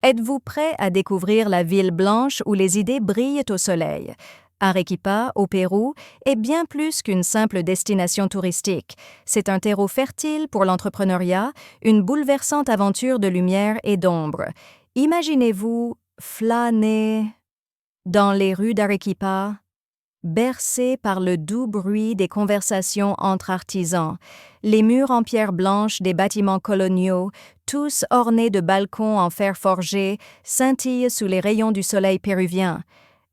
Êtes-vous prêt à découvrir la ville blanche où les idées brillent au soleil? Arequipa, au Pérou, est bien plus qu'une simple destination touristique. C'est un terreau fertile pour l'entrepreneuriat, une bouleversante aventure de lumière et d'ombre. Imaginez-vous flâner dans les rues d'Arequipa, bercé par le doux bruit des conversations entre artisans, les murs en pierre blanche des bâtiments coloniaux, tous ornés de balcons en fer forgé, scintillent sous les rayons du soleil péruvien.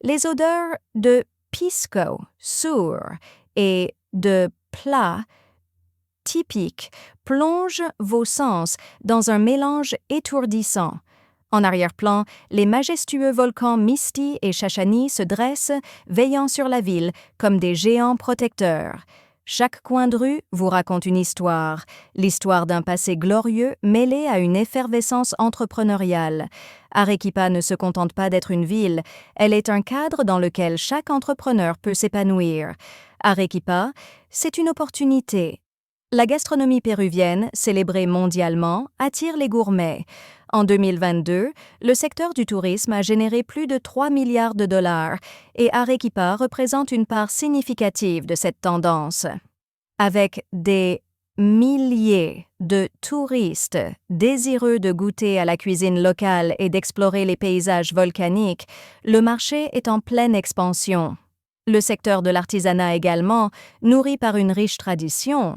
Les odeurs de pisco, sur et de plats typiques plongent vos sens dans un mélange étourdissant. En arrière-plan, les majestueux volcans Misti et Chachani se dressent, veillant sur la ville comme des géants protecteurs. Chaque coin de rue vous raconte une histoire, l'histoire d'un passé glorieux mêlé à une effervescence entrepreneuriale. Arequipa ne se contente pas d'être une ville, elle est un cadre dans lequel chaque entrepreneur peut s'épanouir. Arequipa, c'est une opportunité. La gastronomie péruvienne, célébrée mondialement, attire les gourmets. En 2022, le secteur du tourisme a généré plus de 3 milliards de dollars et Arequipa représente une part significative de cette tendance. Avec des milliers de touristes désireux de goûter à la cuisine locale et d'explorer les paysages volcaniques, le marché est en pleine expansion. Le secteur de l'artisanat également, nourri par une riche tradition,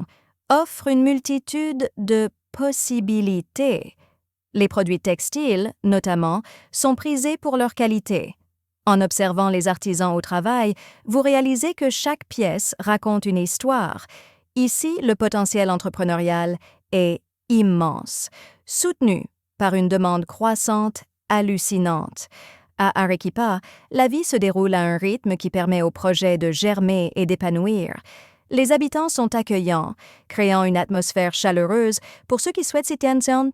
offre une multitude de possibilités. Les produits textiles, notamment, sont prisés pour leur qualité. En observant les artisans au travail, vous réalisez que chaque pièce raconte une histoire. Ici, le potentiel entrepreneurial est immense, soutenu par une demande croissante, hallucinante. À Arequipa, la vie se déroule à un rythme qui permet au projet de germer et d'épanouir. Les habitants sont accueillants, créant une atmosphère chaleureuse pour ceux qui souhaitent s'y tenir.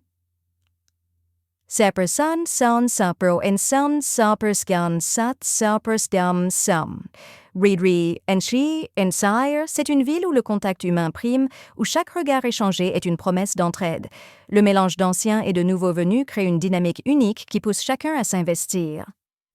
Sapersan san sapro en san saperskan sat saperskam sam. Ridri Enchi Ensire, c'est une ville où le contact humain prime, où chaque regard échangé est une promesse d'entraide. Le mélange d'anciens et de nouveaux venus crée une dynamique unique qui pousse chacun à s'investir.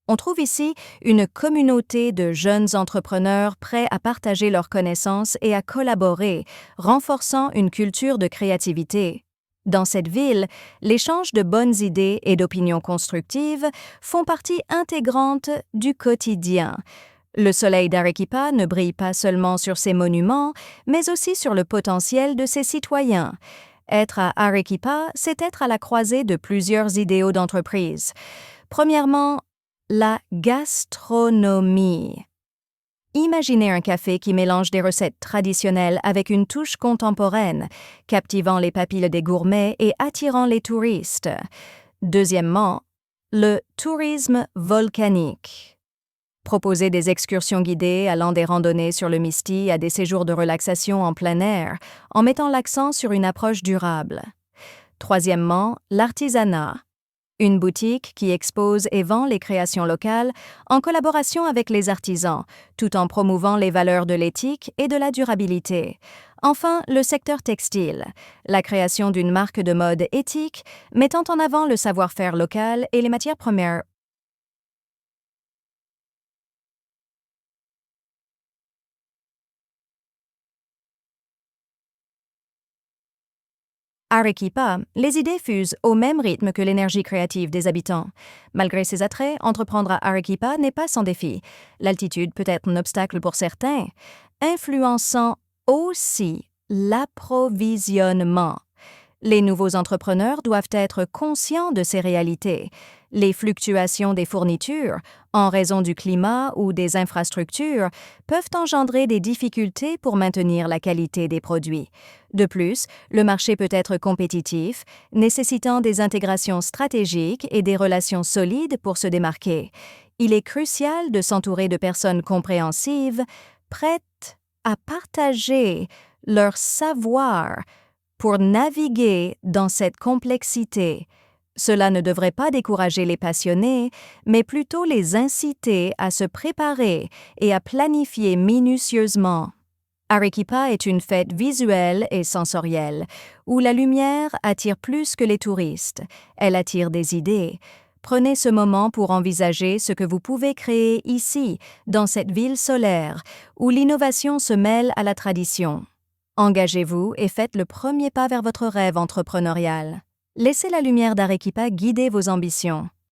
On trouve ici une communauté de jeunes entrepreneurs prêts à partager leurs connaissances et à collaborer, renforçant une culture de créativité. Dans cette ville, l'échange de bonnes idées et d'opinions constructives font partie intégrante du quotidien. Le soleil d'Arequipa ne brille pas seulement sur ses monuments, mais aussi sur le potentiel de ses citoyens. Être à Arequipa, c'est être à la croisée de plusieurs idéaux d'entreprise. Premièrement, la gastronomie. Imaginez un café qui mélange des recettes traditionnelles avec une touche contemporaine, captivant les papilles des gourmets et attirant les touristes. Deuxièmement, le tourisme volcanique. Proposer des excursions guidées allant des randonnées sur le Misti à des séjours de relaxation en plein air, en mettant l'accent sur une approche durable. Troisièmement, l'artisanat. Une boutique qui expose et vend les créations locales en collaboration avec les artisans, tout en promouvant les valeurs de l'éthique et de la durabilité. Enfin, le secteur textile, la création d'une marque de mode éthique mettant en avant le savoir-faire local et les matières premières. Arequipa, les idées fusent au même rythme que l'énergie créative des habitants. Malgré ses attraits, entreprendre à Arequipa n'est pas sans défi. L'altitude peut être un obstacle pour certains, influençant aussi l'approvisionnement. Les nouveaux entrepreneurs doivent être conscients de ces réalités. Les fluctuations des fournitures, en raison du climat ou des infrastructures, peuvent engendrer des difficultés pour maintenir la qualité des produits. De plus, le marché peut être compétitif, nécessitant des intégrations stratégiques et des relations solides pour se démarquer. Il est crucial de s'entourer de personnes compréhensives, prêtes à partager leur savoir pour naviguer dans cette complexité. Cela ne devrait pas décourager les passionnés, mais plutôt les inciter à se préparer et à planifier minutieusement. Arequipa est une fête visuelle et sensorielle, où la lumière attire plus que les touristes. Elle attire des idées. Prenez ce moment pour envisager ce que vous pouvez créer ici, dans cette ville solaire, où l'innovation se mêle à la tradition. Engagez-vous et faites le premier pas vers votre rêve entrepreneurial. Laissez la lumière d'Arequipa guider vos ambitions.